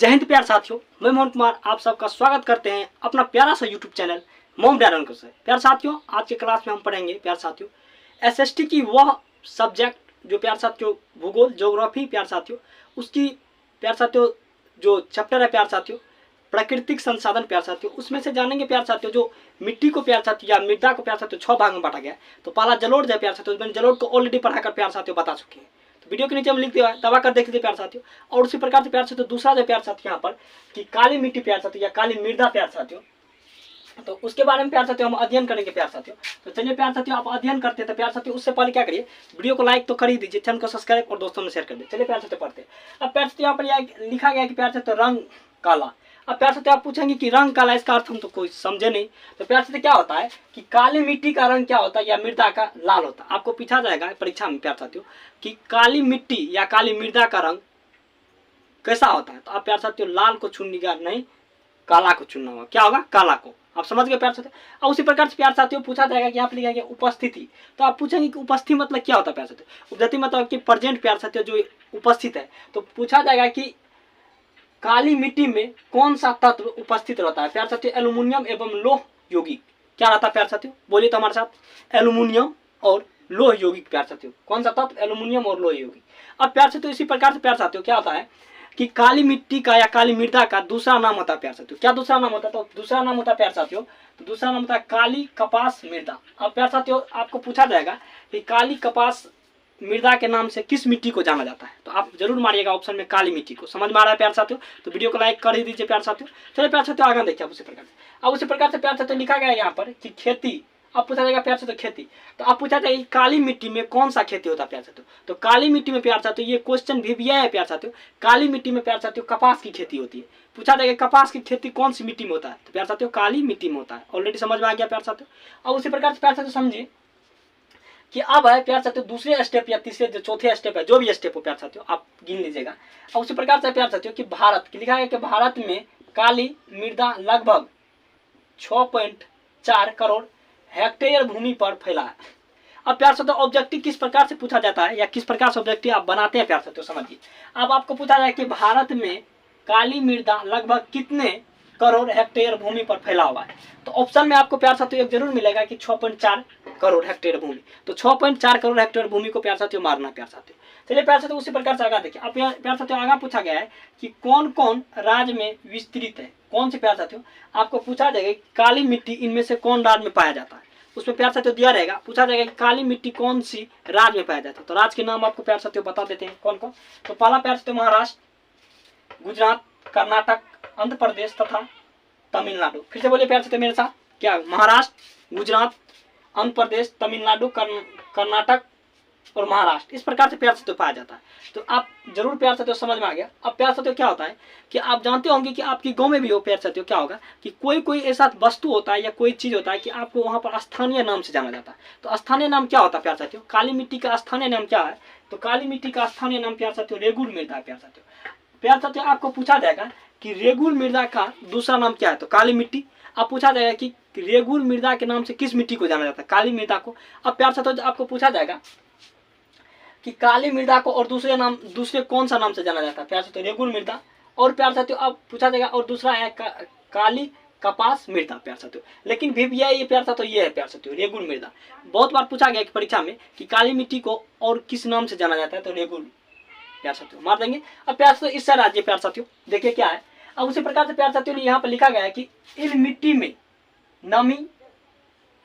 जय हिंद प्यार साथियों, मैं मोहन कुमार आप सबका स्वागत करते हैं अपना प्यारा सा यूट्यूब चैनल मोम डायरन को से। प्यार साथियों, आज के क्लास में हम पढ़ेंगे प्यार साथियों एसएसटी की वह सब्जेक्ट जो प्यार साथियों भूगोल ज्योग्राफी प्यार साथियों उसकी प्यार साथियों जो चैप्टर है प्यार साथियों प्राकृतिक संसाधन प्यार साथियों, उसमें से जानेंगे प्यार साथियों जो मिट्टी को प्यार साथियों या मृदा को प्यार साथियों 6 भाग में बांटा गया। तो पहला जलोढ़ है प्यार साथियों, मैंने जलोढ़ को ऑलरेडी पढ़ाकर प्यार साथियों बता चुके हैं, तो वीडियो के नीचे हम लिख दिया है, दबा कर देख लीजिए प्यार साथियों। और उसी प्रकार से प्यार साथियों दूसरा जो प्यार साथियों यहाँ पर कि काली मिट्टी प्यार साथियों या काली मृदा प्यार साथियों, तो उसके बारे में प्यार साथियों हम अध्ययन करेंगे प्यार साथियों। तो चलिए प्यार साथियों आप अध्ययन करते हैं तो प्यार साथियों उससे पहले क्या करिए, वीडियो को लाइक तो कर ही दीजिए, चैनल को सब्सक्राइब और दोस्तों में शेयर कर दीजिए। चलिए प्यार साथियों पढ़ते हैं। अब प्यार साथियों यहाँ पर लिखा गया कि प्यार साथियों रंग काला। अब प्यार साथियों आप पूछेंगे कि रंग काला इसका अर्थ हम तो कोई समझे नहीं। तो प्यार साथियों क्या होता है कि काली मिट्टी का रंग क्या होता है या मृदा का लाल होता है। आपको पूछा जाएगा परीक्षा में प्यार साथियों कि काली मिट्टी या काली मृदा का रंग कैसा होता है। तो आप प्यार साथियों लाल को चुनिएगा नहीं, काला को चुनना होगा। क्या होगा? काला को। आप समझ गए प्यार साथियों। और उसी प्रकार से प्यार साथियों पूछा जाएगा कि यहाँ पर लिखा गया उपस्थिति। तो आप पूछेंगे कि उपस्थिति मतलब क्या होता है प्यार साथियों। उपस्थिति मतलब कि प्रेजेंट प्यार साथियों जो उपस्थित है। तो पूछा जाएगा कि काली मिट्टी में कौन सा तत्व उपस्थित रहता है प्यार साथियों। एल्युमिनियम एवं लोह यौगिक क्या रहता है प्यार साथियों, बोलिए तो हमारे साथ। एल्युमिनियम और लोह यौगिक प्यार साथियों, कौन सा तत्व? एल्युमिनियम और लोह यौगिक। अब प्यार साथियों इसी प्रकार से प्यार साथियों क्या होता है कि काली मिट्टी का या काली मृदा का दूसरा नाम होता है प्यार साथियों। क्या दूसरा नाम होता है? तो दूसरा नाम होता है प्यार साथियों, तो दूसरा नाम होता है काली कपास मृदा। अब प्यार साथियों आपको पूछा जाएगा कि काली कपास मृदा के नाम से किस मिट्टी को जाना जाता है। तो आप जरूर मारिएगा ऑप्शन में काली मिट्टी को। समझ में आ रहा है प्यार साथियों? तो वीडियो को लाइक कर ही दीजिए प्यार साथियों। चलिए प्यार साथियों आगे देखिए। उसी प्रकार से अब उसी प्रकार से प्यार साथियों लिखा गया है यहाँ पर कि खेती। अब पूछा जाएगा प्यार साथियों खेती। तो आप पूछा जाएगा काली मिट्टी में कौन सा खेती होता है प्यार साथियों। तो काली मिट्टी में प्यार साथियों ये क्वेश्चन भी है प्यार साथियों, काली मिट्टी में प्यार साथियों कपास की खेती होती है। पूछा जाएगा कपास की खेती कौन सी मिट्टी में होता है। तो प्यार साथियों काली मिट्टी में होता है। ऑलरेडी समझ में आ गया प्यार साथियों। और उसी प्रकार से प्यार साथियों समझिए कि अब है प्यार साथियों दूसरे स्टेप या तीसरे जो चौथे स्टेप है, जो भी स्टेप हो प्यार साथियों आप गिन लीजिएगा। और उसी प्रकार से प्यार साथियों कि भारत की लिखा है कि भारत में काली मृदा लगभग 6.4 करोड़ हेक्टेयर भूमि पर फैला है। अब प्यार साथियों ऑब्जेक्टिव किस प्रकार से पूछा जाता है या किस प्रकार से ऑब्जेक्टिव आप बनाते हैं प्यार साथियों समझिए। अब आपको पूछा जाए कि भारत में काली मृदा लगभग कितने करोड़ हेक्टेयर भूमि पर फैला हुआ है। तो ऑप्शन में आपको प्यार साथियों एक जरूर मिलेगा कि 6.4 करोड़ हेक्टेयर भूमि। तो 6.4 करोड़ हेक्टेयर भूमि को प्यार साथियों मारना प्यार साथियों। चलिए प्यार साथियों उसी प्रकार से आगे देखिए। अब प्यार साथियों आगे पूछा गया है कि कौन कौन राज्य में विस्तृत है। कौन से प्यार साथियों आपको पूछा जाएगा काली मिट्टी इनमें से कौन राज्य में पाया जाता है। उसमें प्यार साथियों दिया रहेगा, पूछा जाएगा कि काली मिट्टी कौन सी राज्य में पाया जाता है। तो राज्य के नाम आपको प्यार साथियों बता देते हैं कौन कौन। तो पहला प्यार साथियों महाराष्ट्र, गुजरात, कर्नाटक, आंध्र प्रदेश तथा तमिलनाडु। फिर से बोलिए प्यार साथियों मेरे साथ, क्या? महाराष्ट्र, गुजरात, आंध्र प्रदेश, तमिलनाडु, कर्नाटक और महाराष्ट्र। इस प्रकार से प्यार साथियों पाया जाता है। तो आप जरूर प्यार साथियों समझ में आ गया। अब प्यार साथियों क्या होता है कि आप जानते होंगे कि आपके गांव में भी हो प्यार साथियों क्या होगा कि कोई ऐसा वस्तु होता है या कोई चीज होता है कि आपको वहां पर स्थानीय नाम से जाना जाता है। तो स्थानीय नाम क्या होता है प्यार साथियों? काली मिट्टी का स्थानीय नाम क्या है? तो काली मिट्टी का स्थानीय नाम प्यार साथियों रेगुल मृदा है प्यार साथियों। प्यार साथियों आपको पूछा जाएगा कि रेगुल मृदा का दूसरा नाम क्या है। तो काली मिट्टी। अब पूछा जाएगा कि रेगुल मृदा के नाम से किस मिट्टी को जाना जाता है? काली मृदा को। अब प्यार साथियों आपको पूछा जाएगा कि काली मृदा को और दूसरे कौन सा नाम से जाना जाता है प्यार साथियों? रेगुल मृदा। और प्यार साथियों अब पूछा जाएगा और दूसरा है काली कपास मृदा प्यार साथियों। लेकिन भी ये प्यार साथियों ये है प्यार साथियों रेगुल मृदा। बहुत बार पूछा गया कि परीक्षा में कि काली मिट्टी को और किस नाम से जाना जाता है। तो रेगुल प्यार साथियों मार देंगे। अब प्यार साथियों इससे राज्य प्यार साथियों देखिए क्या है। अब उसी प्रकार से प्यार साथियों यहाँ पर लिखा गया है कि इन मिट्टी में नमी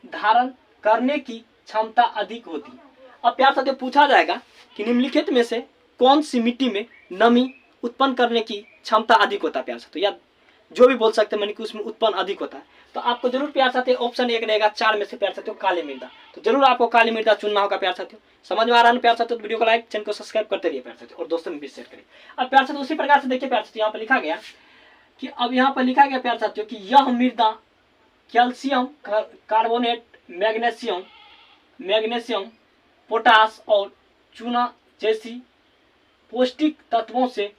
धारण करने की क्षमता अधिक होती है। अब प्यार साथियों पूछा जाएगा कि निम्नलिखित में से कौन सी मिट्टी में नमी उत्पन्न करने की क्षमता अधिक होता है प्यार साथियों, या जो भी बोल सकते हैं मैंने कि उसमें उत्पन्न अधिक होता है। तो आपको जरूर प्यार साथियों ऑप्शन एक रहेगा 4 में से प्यार साथियों काली मृदा। तो जरूर आपको काली मृदा चुनना होगा प्यार साथियों। समझ में आ रहा है प्यार साथियों? तो वीडियो को लाइक, चैनल को सब्सक्राइब करते रहिए प्यार साथियों और दोस्तों में भी शेयर करिए। अब प्यार साथियों उसी प्रकार से देखिए प्यार साथियों यहाँ पर लिखा गया कि अब यहाँ पर लिखा गया प्यार साथियों कि यह मृदा कैल्शियम कार्बोनेट, मैग्नीशियम, पोटास और चूना जैसी पौष्टिक तत्वों से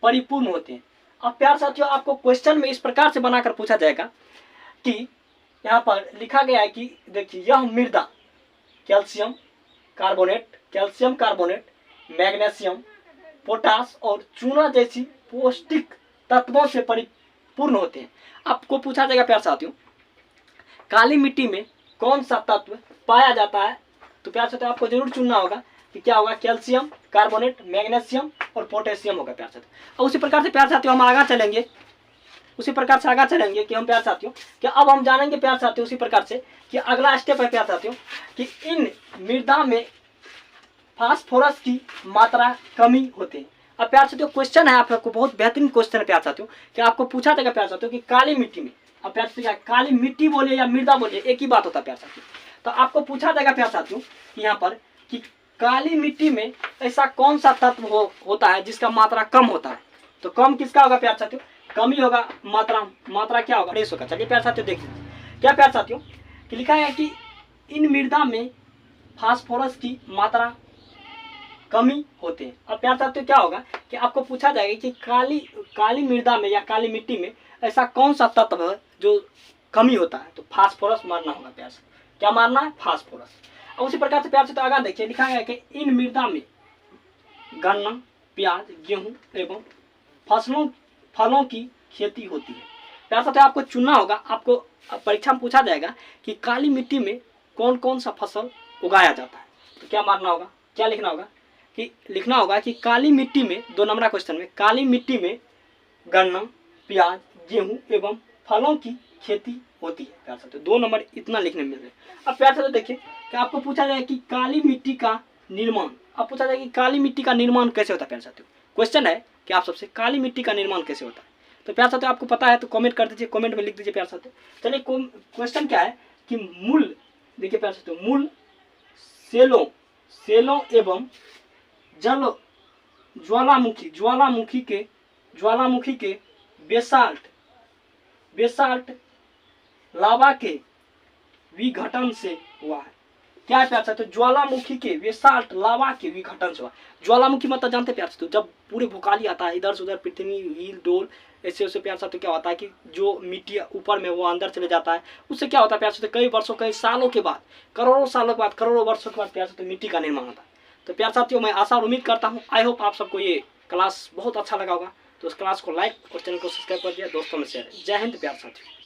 परिपूर्ण होते हैं। अब प्यार साथियों आपको क्वेश्चन में इस प्रकार से बनाकर पूछा जाएगा कि यहाँ पर लिखा गया है कि देखिए यह मृदा कैल्शियम कार्बोनेट, मैग्नीशियम, पोटास और चूना जैसी पौष्टिक तत्वों से परिपूर्ण होते हैं। आपको पूछा जाएगा प्यारे साथियों, काली मिट्टी में कौन सा तत्व पाया जाता है, तो प्यारे साथियों आपको जरूर चुनना होगा कि क्या होगा, कैल्शियम कार्बोनेट, मैग्नीशियम और पोटेशियम होगा प्यारे साथियों। और उसी प्रकार से प्यारे साथियों हम आगे चलेंगे, उसी प्रकार से आगे चलेंगे कि हम प्यारे साथियों कि अब हम जानेंगे प्यारे साथियों उसी प्रकार से कि अगला स्टेप है प्यारे साथियों कि इन मृदा में फास्फोरस की मात्रा कमी होती है। अब प्यारे साथियों क्वेश्चन है आपको, बहुत बेहतरीन क्वेश्चन है प्यारे साथियों कि आपको पूछा जाएगा प्यारे साथियों कि काली मिट्टी में, अब प्यारे साथियों काली मिट्टी बोले या मृदा बोले एक ही बात होता है प्यारे साथियों। तो आपको पूछा जाएगा प्यारे साथियों यहाँ पर कि काली मिट्टी में ऐसा कौन सा तत्व होता है जिसका मात्रा कम होता है। तो कम किसका होगा प्यारे साथियों, कम ही होगा, मात्रा क्या होगा, रेस होगा। चलिए प्यारे साथियों देखिए क्या प्यारे साथियों कि लिखा है कि इन मृदा में फास्फोरस की मात्रा कमी होते हैं। अब प्यारे साथियों क्या होगा कि आपको पूछा जाएगा कि काली मृदा में या काली मिट्टी में ऐसा कौन सा तत्व है जो कमी होता है, तो फास्फोरस मारना होगा प्यारे साथियों। क्या मारना है, फास्फोरस। और उसी प्रकार से प्यारे साथियों आगे देखिए लिखा है कि इन मृदा में गन्ना, प्याज, गेहूं एवं फलों की खेती होती है। प्यारे साथियों आपको चुनना होगा, आपको परीक्षा में पूछा जाएगा कि काली मिट्टी में कौन कौन सा फसल उगाया जाता है, तो क्या मारना होगा, क्या लिखना होगा कि लिखना होगा कि काली मिट्टी में, 2 नंबर क्वेश्चन में, काली मिट्टी में गन्ना, प्याज, गेहूं एवं फलों की खेती होती है। प्यारे साथियों 2 नंबर इतना लिखने में मिल रहे हैं। अब प्यारे साथियों देखिए कि आपको पूछा जाएगा कि काली मिट्टी का निर्माण, अब पूछा जाएगा कि काली मिट्टी का निर्माण कैसे होता है। प्यारे साथियों क्वेश्चन है कि आप सबसे काली मिट्टी का निर्माण कैसे होता है, तो प्यारे साथियों आपको पता है तो कमेंट कर दीजिए, कमेंट में लिख दीजिए प्यारे साथियों। चलिए क्वेश्चन क्या है कि मूल, देखिए प्यारे साथियों, मूल सेलों एवं जल ज्वालामुखी के बेसाल्ट लावा के विघटन से हुआ है। क्या है प्यारे साथियों, ज्वालामुखी के बेसाल्ट लावा के विघटन से हुआ। ज्वालामुखी मतलब जानते प्यारे साथियों, जब पूरे भूकाली आता है, इधर से उधर पृथ्वी हिल डोल ऐसे उससे प्यारे साथियों क्या होता है कि जो मिट्टी ऊपर में वो अंदर चले जाता है, उससे क्या होता है प्यारे साथियों, कई वर्षों कई सालों के बाद, करोड़ों सालों के बाद, करोड़ों वर्षों के बाद प्यारे साथियों मिट्टी का निर्माण होता है। तो प्यारे साथियों मैं आशा और उम्मीद करता हूँ, आई होप आप सबको ये क्लास बहुत अच्छा लगा होगा। तो उस क्लास को लाइक और चैनल को सब्सक्राइब कर दिया, दोस्तों में शेयर। जय हिंद प्यारे साथियों।